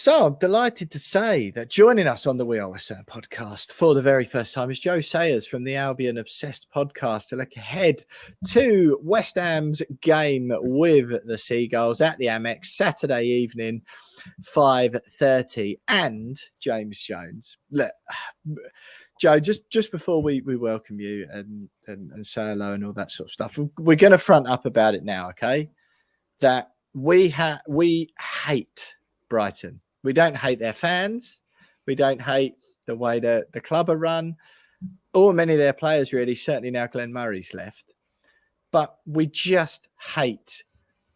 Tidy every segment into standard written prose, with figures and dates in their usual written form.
So I'm delighted to say that joining us on the We Are West Ham podcast for the very first time is Joe Sayers from the Albion Obsessed Podcast to look ahead to West Ham's game with the Seagulls at the AMEX Saturday evening, 5:30. And James Jones. Look, Joe, just before we welcome you and say hello and all that sort of stuff, we're going to front up about it now, okay? That we hate Brighton. We don't hate their fans. We don't hate the way the club are run, or many of their players really. Certainly now Glenn Murray's left. But we just hate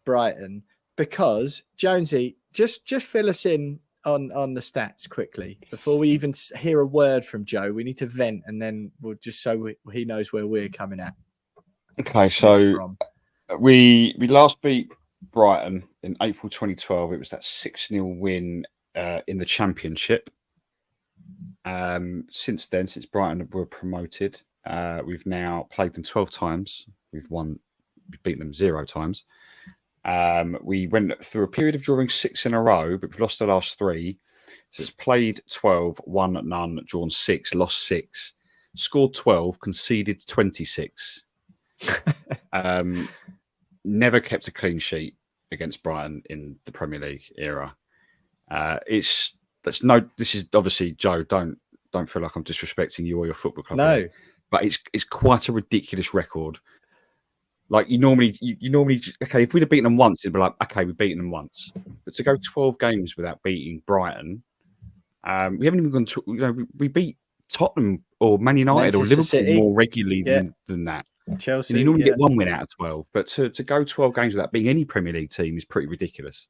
Brighton because, Jonesy, just fill us in on the stats quickly before we even hear a word from Joe. We need to vent, and then we'll just he knows where we're coming at. Okay, so we last beat Brighton in April 2012. It was that 6-0 win in the Championship. Since then, since Brighton were promoted, we've now played them 12 times. We've beaten them 0 times. We went through a period of drawing 6 in a row, but we've lost the last 3. So it's played 12, won none, drawn 6, lost 6, scored 12, conceded 26. Never kept a clean sheet against Brighton in the Premier League era. This is obviously, Joe, don't feel like I'm disrespecting you or your football club. No, here, but it's quite a ridiculous record. Like you normally, okay, if we'd have beaten them once, it'd be like, okay, we've beaten them once. But to go 12 games without beating Brighton, we haven't even gone to, we beat Tottenham or Man United or Liverpool City more regularly than that. Chelsea. And you normally get 1 win out of 12, but to go 12 games without being any Premier League team is pretty ridiculous.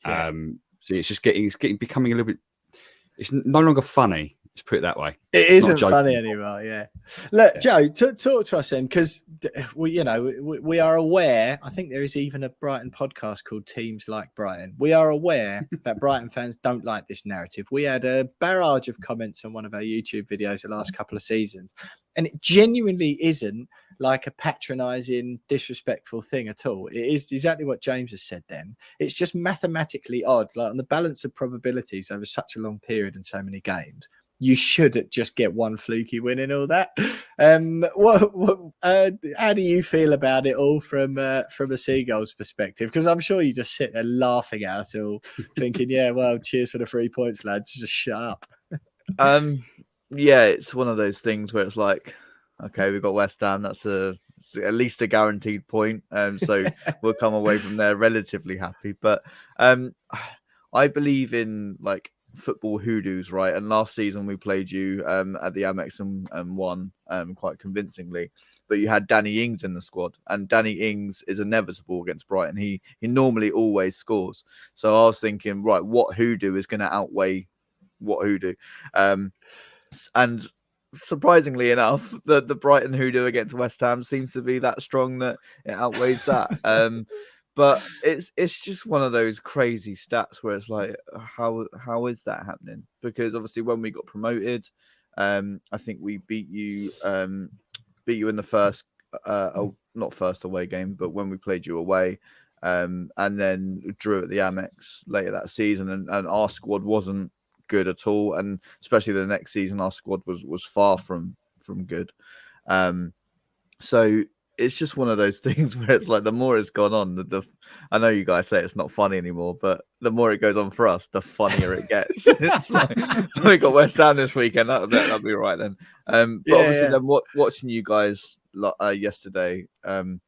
Yeah. So it's becoming a little bit. It's no longer funny. Let's put it that way. It isn't funny anymore. Yeah. Look, Joe, talk to us then, because we are aware. I think there is even a Brighton podcast called Teams Like Brighton. We are aware that Brighton fans don't like this narrative. We had a barrage of comments on one of our YouTube videos the last couple of seasons, and it genuinely isn't like a patronising, disrespectful thing at all. It is exactly what James has said then. It's just mathematically odd, like on the balance of probabilities over such a long period and so many games. You should just get one fluky win and all that. How do you feel about it all from a Seagulls perspective? Because I'm sure you just sit there laughing at us all, thinking, yeah, well, cheers for the 3 points, lads. Just shut up. Yeah, it's one of those things where it's like, okay, we've got West Ham. That's at least a guaranteed point. So we'll come away from there relatively happy. But I believe in like football hoodoos, right? And last season we played you at the AMEX and won quite convincingly. But you had Danny Ings in the squad, and Danny Ings is inevitable against Brighton. He normally always scores. So I was thinking, right, what hoodoo is going to outweigh what hoodoo? And surprisingly enough, the Brighton hoodoo against West Ham seems to be that strong that it outweighs that. But it's just one of those crazy stats where it's like, how is that happening? Because obviously when we got promoted, I think we beat you in the first, not first away game, but when we played you away, and then drew at the AMEX later that season, and our squad wasn't good at all, and especially the next season, our squad was far from good. So it's just one of those things where it's like the more it's gone on, I know you guys say it's not funny anymore, but the more it goes on for us, the funnier it gets. It's like, we got West Ham this weekend. That'll be all right then. But obviously, then watching you guys yesterday, I'm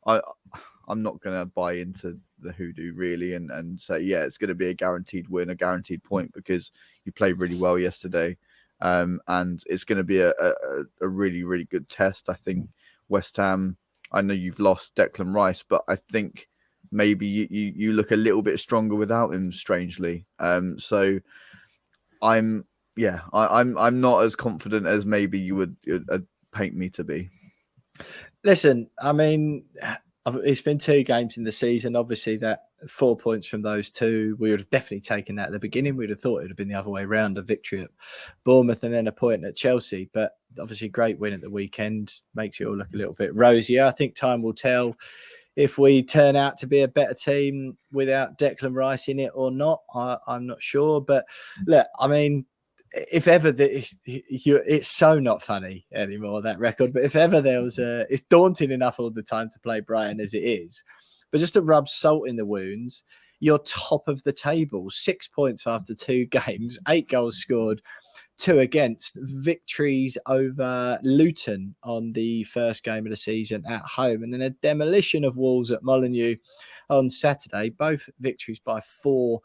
not going to buy into the hoodoo really and say, yeah, it's going to be a guaranteed win, a guaranteed point, because you played really well yesterday. And it's going to be a really, really good test. I think West Ham, I know you've lost Declan Rice, but I think maybe you look a little bit stronger without him, strangely. So I'm not as confident as maybe you would paint me to be. Listen, I mean, it's been 2 games in the season. Obviously, that 4 points from those 2, we would have definitely taken that at the beginning. We'd have thought it would have been the other way around, a victory at Bournemouth and then a point at Chelsea. But obviously, great win at the weekend makes it all look a little bit rosier. I think time will tell if we turn out to be a better team without Declan Rice in it or not, I'm not sure. But look, I mean, if ever it's so not funny anymore, that record. But if ever there was it's daunting enough all the time to play Brighton as it is. But just to rub salt in the wounds, you're top of the table, 6 points after 2 games, 8 goals scored, 2 against, victories over Luton on the first game of the season at home, and then a demolition of Wolves at Molineux on Saturday, both victories by 4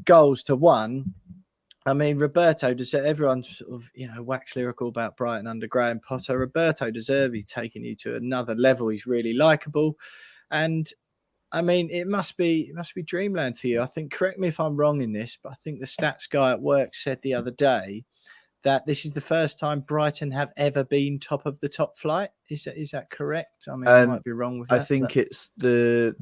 goals to 1. I mean, Roberto, everyone sort of, wax lyrical about Brighton under Graham Potter. Roberto De Zerbi taking you to another level. He's really likable. And I mean, it must be dreamland for you. I think, correct me if I'm wrong in this, but I think the stats guy at work said the other day that this is the first time Brighton have ever been top of the top flight. Is that correct? I mean, I might be wrong with that. I think it's the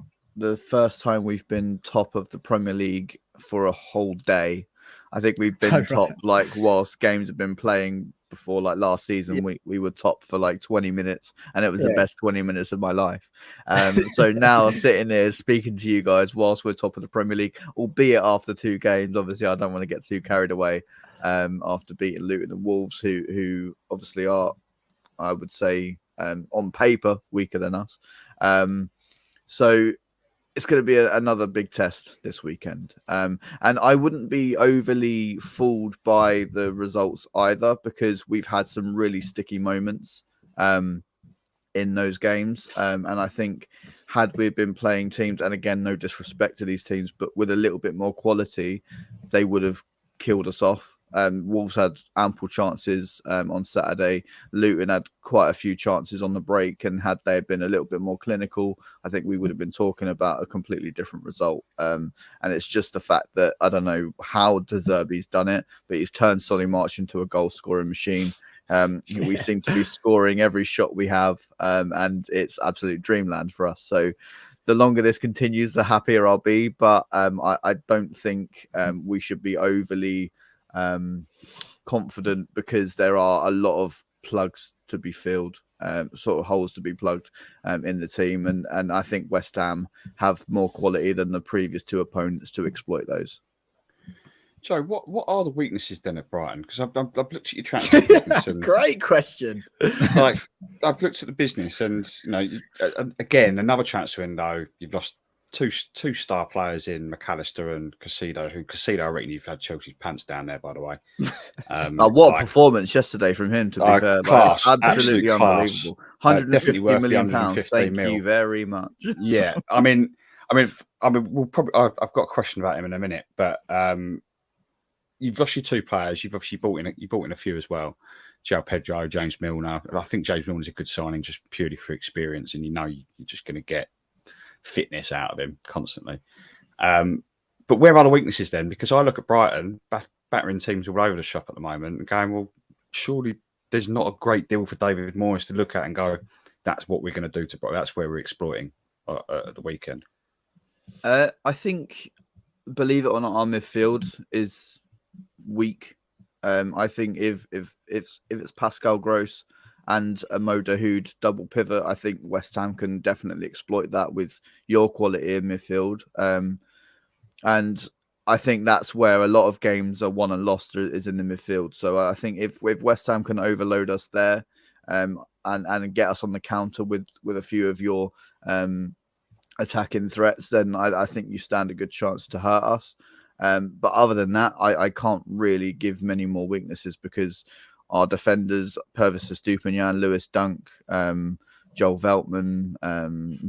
first time we've been top of the Premier League for a whole day. I think we've been top whilst games have been playing before. Like last season, we were top for like 20 minutes, and it was the best 20 minutes of my life. So now sitting here speaking to you guys whilst we're top of the Premier League, albeit after 2 games. Obviously, I don't want to get too carried away after beating Luton and Wolves, who obviously are, I would say, on paper weaker than us. So it's going to be another big test this weekend. And I wouldn't be overly fooled by the results either, because we've had some really sticky moments in those games. And I think had we been playing teams, and again, no disrespect to these teams, but with a little bit more quality, they would have killed us off. Wolves had ample chances on Saturday. Luton had quite a few chances on the break, and had they been a little bit more clinical, I think we would have been talking about a completely different result. And it's just the fact that I don't know how De Zerbi's done it, but he's turned Solly March into a goal scoring machine. We seem to be scoring every shot we have, and it's absolute dreamland for us. So the longer this continues, the happier I'll be. But I don't think we should be overly confident, because there are a lot of plugs to be filled, sort of holes to be plugged in the team, and I think West Ham have more quality than the previous 2 opponents to exploit those. Joe, what are the weaknesses then at Brighton? Because I've looked at your transfer business. And, great question. I've looked at the business, and again, another transfer window. You've lost two star players in McAllister and Casido. I reckon you've had Chelsea's pants down there, by the way. What a performance yesterday from him, to be fair. Class, absolutely unbelievable. £150 million. Thank mil. you very much. Yeah, I mean, we'll probably. I've got a question about him in a minute, but you've lost your 2 players. You've obviously bought in a few as well. João Pedro, James Milner. I think James Milner's a good signing, just purely for experience, and you're just going to get fitness out of him constantly. But where are the weaknesses then? Because I look at Brighton battering teams all over the shop at the moment and going, well, surely there's not a great deal for David Moyes to look at and go, that's what we're going to do to Brighton. That's where we're exploiting at the weekend. I think, believe it or not, our midfield is weak. I think if it's Pascal Gross and a Mo Dahoud double pivot, I think West Ham can definitely exploit that with your quality in midfield. And I think that's where a lot of games are won and lost, is in the midfield. So I think if West Ham can overload us there and get us on the counter with a few of your attacking threats, then I think you stand a good chance to hurt us. But other than that, I can't really give many more weaknesses, because our defenders, Purvis Estupiñán, Lewis Dunk, Joel Veltman,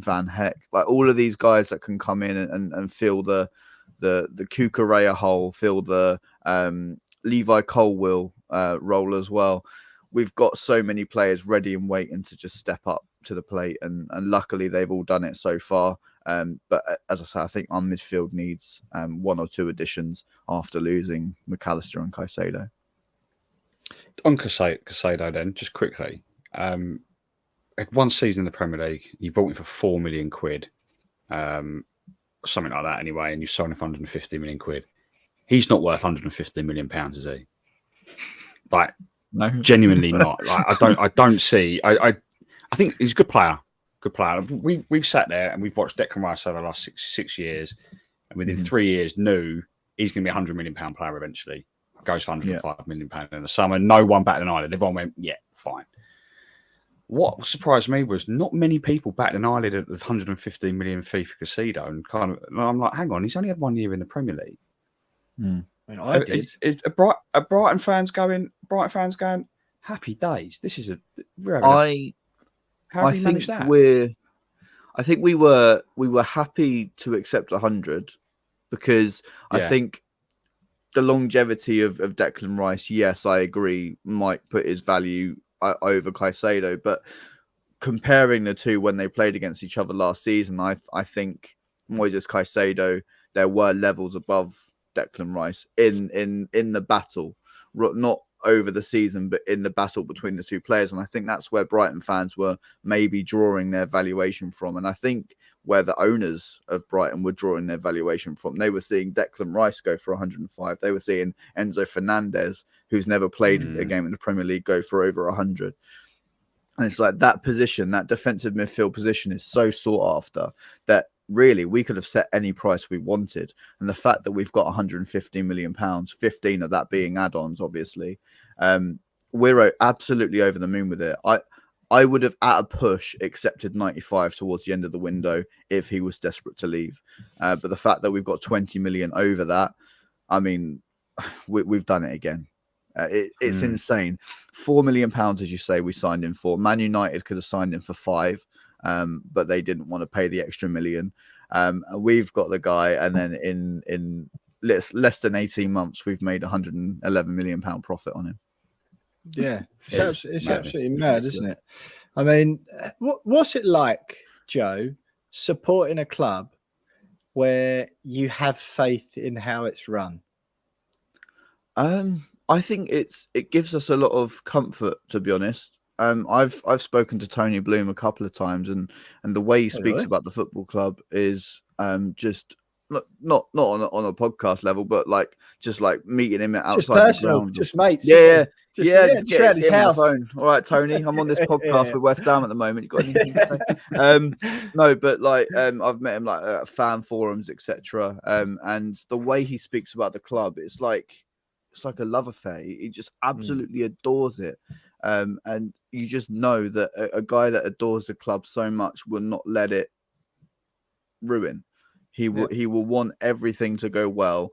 Van Heck, like all of these guys that can come in and fill the Cucurella hole, fill the Levi Colwill role as well. We've got so many players ready and waiting to just step up to the plate, and luckily they've all done it so far. But as I say, I think our midfield needs 1 or 2 additions after losing McAllister and Caicedo. On Caicedo then, just quickly, had 1 season in the Premier League, you bought him for £4 million, something like that anyway, and you sold him for £150 million. He's not worth £150 million, is he? Like, no, genuinely not. Like, I don't see. I think he's a good player. good player. We've sat there and we've watched Declan Rice over the last six years, and within 3 years knew he's going to be £100 million player eventually. Goes for £105 million in the summer. No one batted an eyelid. Everyone went, yeah, fine. What surprised me was not many people batted an eyelid at the 115 million fee for Casido, and I'm like, hang on, he's only had 1 year in the Premier League. I did. Are Brighton fans going? Happy days. This is I think we were happy to accept 100 because I think the longevity of Declan Rice, yes, I agree, might put his value over Caicedo, but comparing the two when they played against each other last season, I think Moises Caicedo, there were levels above Declan Rice in the battle, not over the season, but in the battle between the two players. And I think that's where Brighton fans were maybe drawing their valuation from. And I think where the owners of Brighton were drawing their valuation from, they were seeing Declan Rice go for 105. They were seeing Enzo Fernandez, who's never played a game in the Premier League, go for over 100. And it's like that position, that defensive midfield position is so sought after that really we could have set any price we wanted. And the fact that we've got £150 million, 15 of that being add-ons, obviously, we're absolutely over the moon with it. I would have, at a push, accepted 95 towards the end of the window if he was desperate to leave. But the fact that we've got 20 million over that, I mean, we've done it again. It's insane. £4 million, as you say, we signed in for. Man United could have signed in for 5, but they didn't want to pay the extra million. We've got the guy, and then in less than 18 months, we've made £111 million profit on him. Yeah, it's absolutely mad, isn't it? I mean, what's it like, Joe, supporting a club where you have faith in how it's run? I think it gives us a lot of comfort, to be honest. I've spoken to Tony Bloom a couple of times, and the way he speaks about the football club is just not on a podcast level, but just meeting him outside, just personal, the ground. Just mates. Just around his house. All right, Tony, I'm on this podcast with West Ham at the moment. You got anything to say? No, but I've met him at fan forums, etc. And the way he speaks about the club, it's like a love affair. He just absolutely adores it. And you just know that a guy that adores the club so much will not let it ruin. He will want everything to go well.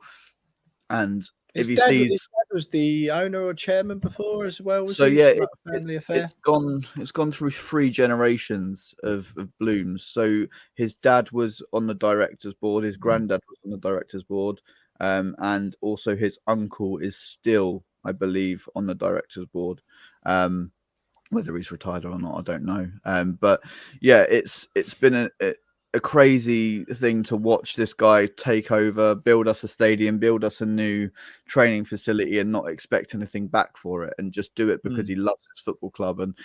And if he sees, his dad was the owner or chairman before as well. Family affair. It's gone through 3 generations of Blooms. So his dad was on the directors board, his granddad was on the directors board, and also his uncle is still, I believe, on the directors board. Whether he's retired or not, I don't know. But yeah, it's been a crazy thing to watch this guy take over, build us a stadium, build us a new training facility, and not expect anything back for it, and just do it because he loves his football club. And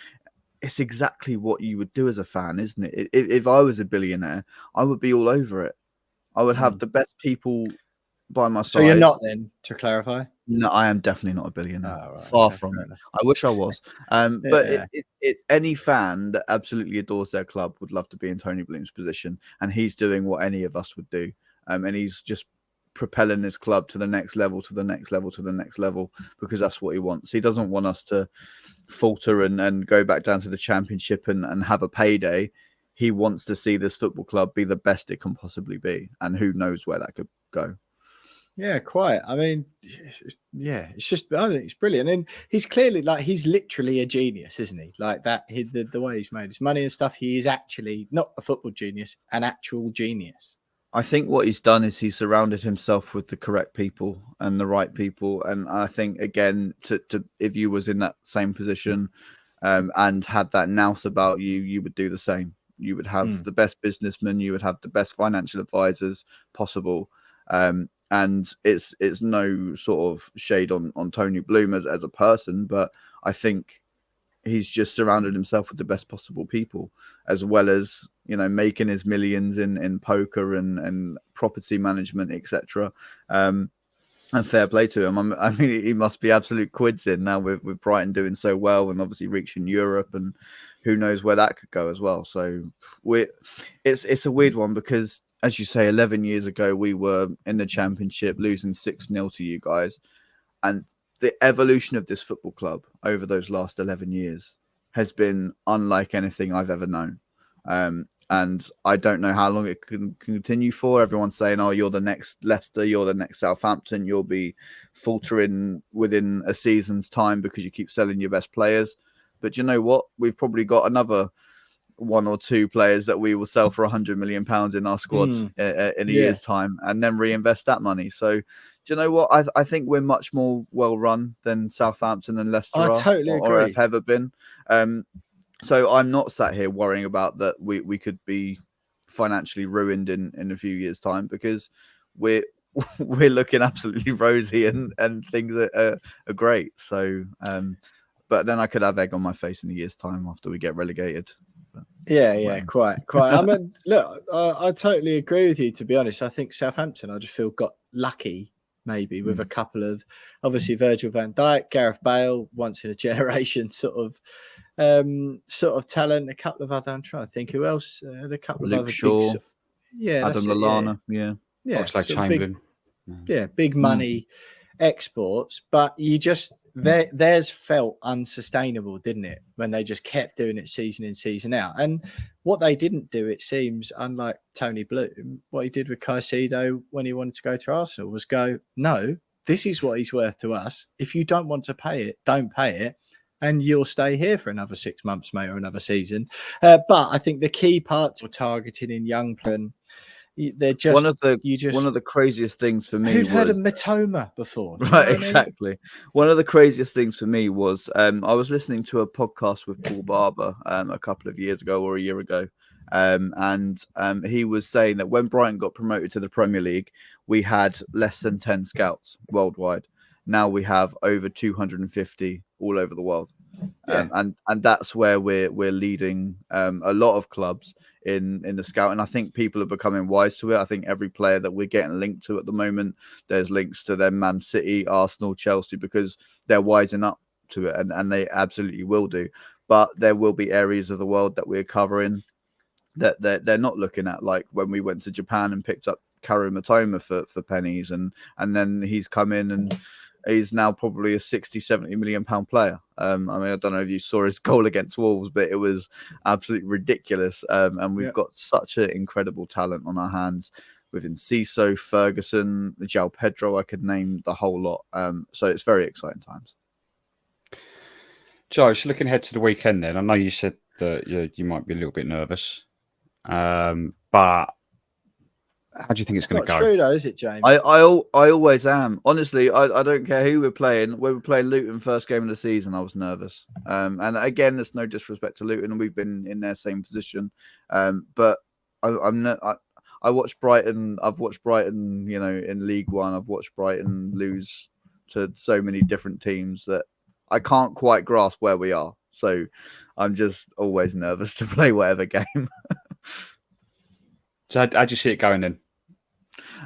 it's exactly what you would do as a fan, isn't it? If I was a billionaire, I would be all over it. I would have the best people by my side. So you're not, then, to clarify? No, I am definitely not a billionaire. Oh, right. Far from it. I wish I was. But any fan that absolutely adores their club would love to be in Tony Bloom's position, and he's doing what any of us would do. And he's just propelling his club to the next level, to the next level, to the next level, because that's what he wants. He doesn't want us to falter and go back down to the Championship and have a payday. He wants to see this football club be the best it can possibly be, and who knows where that could go. Yeah, quite. I mean, yeah, it's just, I think it's brilliant. And he's clearly, he's literally a genius, isn't he? Like that, the way he's made his money and stuff, he is actually not a football genius, an actual genius. I think what he's done is he's surrounded himself with the correct people and the right people. And I think, again, to if you was in that same position and had that nous about you, you would do the same. You would have the best businessmen, you would have the best financial advisors possible. And it's no sort of shade on Tony Bloom as a person, but I think he's just surrounded himself with the best possible people, as well as, making his millions in poker and property management, etc. And fair play to him. I mean, he must be absolute quids in now with Brighton doing so well and obviously reaching Europe and who knows where that could go as well. So it's a weird one because, as you say, 11 years ago we were in the Championship, losing 6-0 to you guys, and the evolution of this football club over those last 11 years has been unlike anything I've ever known. And I don't know how long it can continue for. Everyone's saying, oh, you're the next Leicester, you're the next Southampton, you'll be faltering within a season's time because you keep selling your best players. But you know what? We've probably got another 1 or 2 players that we will sell for £100 million in our squad in a year's time, and then reinvest that money. So, do you know what? I think we're much more well run than Southampton and Leicester I totally agree. or have ever been. So I'm not sat here worrying about that we could be financially ruined in a few years' time, because we're looking absolutely rosy and things are great. So, but then I could have egg on my face in a year's time after we get relegated. Quite. I mean, look, I totally agree with you, to be honest. I think Southampton, I just feel, got lucky maybe with a couple of, obviously, Virgil van Dijk, Gareth Bale, once in a generation sort of talent. A couple of other, I'm trying to think who else. A couple Luke of other Shaw, Adam Lallana, Chamberlain. Big money exports, but you just theirs felt unsustainable, didn't it, when they just kept doing it season in, season out? And what they didn't do, it seems, unlike Tony Bloom, what he did with Caicedo when he wanted to go to Arsenal was go, no, this is what he's worth to us. If you don't want to pay it, don't pay it, and you'll stay here for another 6 months, mate, or another season. But I think the key parts are targeting in young players. They're just one of the craziest things for me. Who'd heard of Matoma before? Right, exactly. One of the craziest things for me was I was listening to a podcast with Paul Barber a couple of years ago or a year ago, and he was saying that when Brighton got promoted to the Premier League, we had less than 10 scouts worldwide. Now we have over 250 all over the world. And that's where we're leading a lot of clubs in the scout, and I think people are becoming wise to it. I think every player that we're getting linked to at the moment, there's links to them, Man City, Arsenal, Chelsea, because they're wising up to it, and they absolutely will do. But there will be areas of the world that we're covering that they're not looking at, like when we went to Japan and picked up Karu Matoma for pennies, and then he's come in and he's now probably a 60-70 million pound player. I mean, I don't know if you saw his goal against Wolves, but it was absolutely ridiculous. And we've got such an incredible talent on our hands with Enciso, Ferguson, João Pedro. I could name the whole lot. So it's very exciting times. Joe, so looking ahead to the weekend then, I know you said that you might be a little bit nervous, but how do you think it's going to go? Not true though, is it, James? I always am. Honestly, I don't care who we're playing. When we're playing Luton first game of the season, I was nervous. And again, there's no disrespect to Luton, and we've been in their same position. But I watched Brighton. I've watched Brighton, in League One. I've watched Brighton lose to so many different teams that I can't quite grasp where we are. So I'm just always nervous to play whatever game. So how do you see it going then?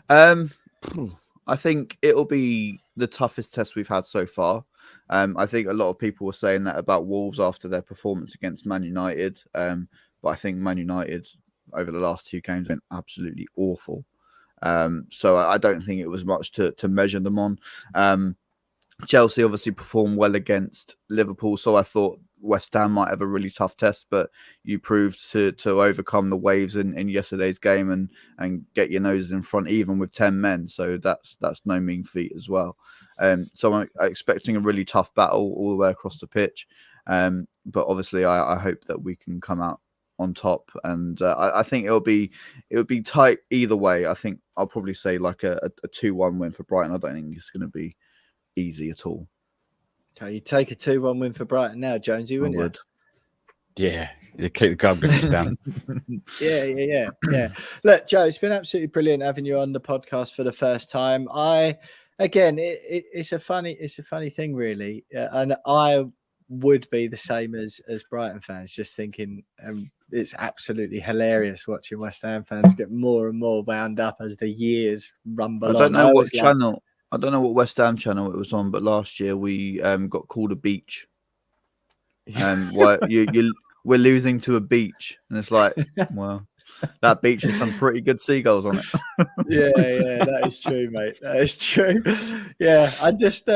I think it'll be the toughest test we've had so far. I think a lot of people were saying that about Wolves after their performance against Man United. But I think Man United over the last 2 games went absolutely awful. So I don't think it was much to measure them on. Chelsea obviously performed well against Liverpool, so I thought West Ham might have a really tough test, but you proved to overcome the waves in yesterday's game and get your noses in front even with 10 men. So that's no mean feat as well. So I'm expecting a really tough battle all the way across the pitch. But obviously I hope that we can come out on top, and I think it'll be tight either way. I think I'll probably say like a 2-1 win for Brighton. I don't think it's going to be easy at all. Okay, you take a 2-1 win for Brighton now, Jonesy, wouldn't you? Yeah, you keep the goal difference down. Yeah. Look, Joe, it's been absolutely brilliant having you on the podcast for the first time. It's a funny thing, really, and I would be the same as Brighton fans, just thinking it's absolutely hilarious watching West Ham fans get more and more wound up as the years rumble on. I don't know what channel. I don't know what West Ham channel it was on, but last year we got called a beach. Why we're losing to a beach, and it's like, well, that beach has some pretty good seagulls on it. Yeah, that is true, mate. That is true. Yeah, I just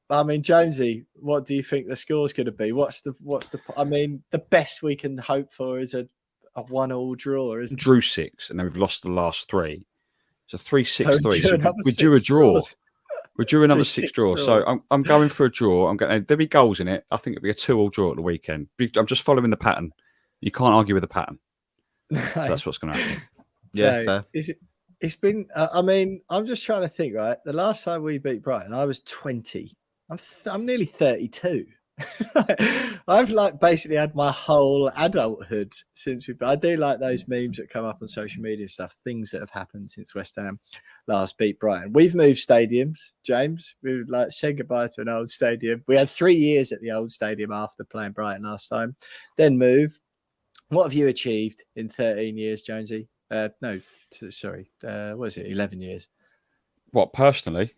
I mean, Jonesy, what do you think the score's going to be? What's the? I mean, the best we can hope for is a 1-1 draw, isn't it? Drew 6, and then we've lost the last 3. So 3-6-3. So we we drew a draw. draws. We drew another 6 draw. draw. So I'm going for a draw. There'll be goals in it. I think it'll be a 2-2 draw at the weekend. I'm just following the pattern. You can't argue with the pattern. So that's what's going to happen. Yeah, No, fair. it's been. I mean, I'm just trying to think. Right, the last time we beat Brighton, I was 20. I'm nearly 32. I've basically had my whole adulthood since I do like those memes that come up on social media and stuff. Things that have happened since West Ham last beat Brighton. We've moved stadiums, James. We said goodbye to an old stadium. We had 3 years at the old stadium after playing Brighton last time. Then move. What have you achieved in 13 years, Jonesy? No, sorry. What is it? 11 years. What, personally?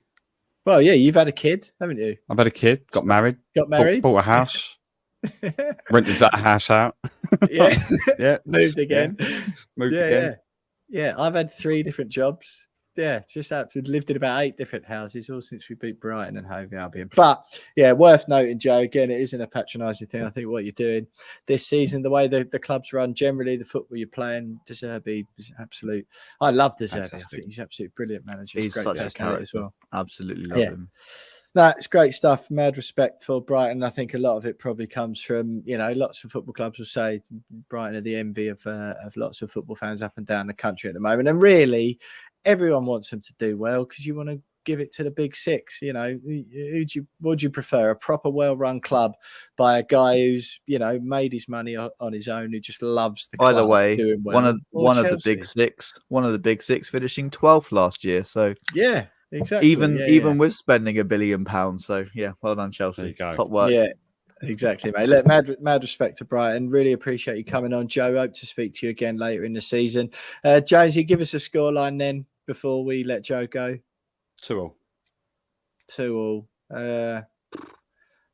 Well, yeah, you've had a kid, haven't you? I've had a kid, got married. Bought a house. Rented that house out. Yeah. Yeah. Moved again. Moved again. Yeah, I've had 3 different jobs. Yeah, just absolutely lived in about 8 different houses, all since we beat Brighton and Hove Albion. But yeah, worth noting, Joe, again, it isn't a patronising thing. I think what you're doing this season, the way the clubs run, generally the football you're playing, De Zerbi is absolute. I love De Zerbi. I think he's absolutely brilliant manager. He's great such a character as well. Absolutely love him. No, it's great stuff. Mad respect for Brighton. I think a lot of it probably comes from, lots of football clubs will say Brighton are the envy of lots of football fans up and down the country at the moment. And really, everyone wants them to do well because you want to give it to the big 6. What would you prefer? A proper, well-run club by a guy who's, made his money on his own, who just loves the club. By the way, doing well, one of the big 6, finishing 12th last year. So yeah. Exactly. Even with spending £1 billion. So yeah, well done, Chelsea. There you go. Top work. Yeah, exactly, mate. Look, mad respect to Brighton. Really appreciate you coming on, Joe. Hope to speak to you again later in the season. Jonesy, give us a scoreline then before we let Joe go. 2-2. 2-2.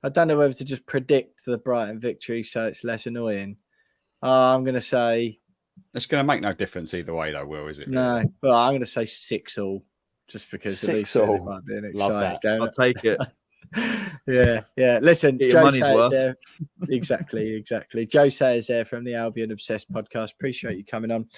I don't know whether to just predict the Brighton victory so it's less annoying. I'm going to say it's going to make no difference either way, though, Will, is it? No, but I'm going to say 6-6. Just because at least it might be an exciting game. I'll take it. Yeah. Listen, Get Joe your money's Sayers worth. there. Exactly. Joe Sayers there from the Albion Obsessed Podcast. Appreciate you coming on.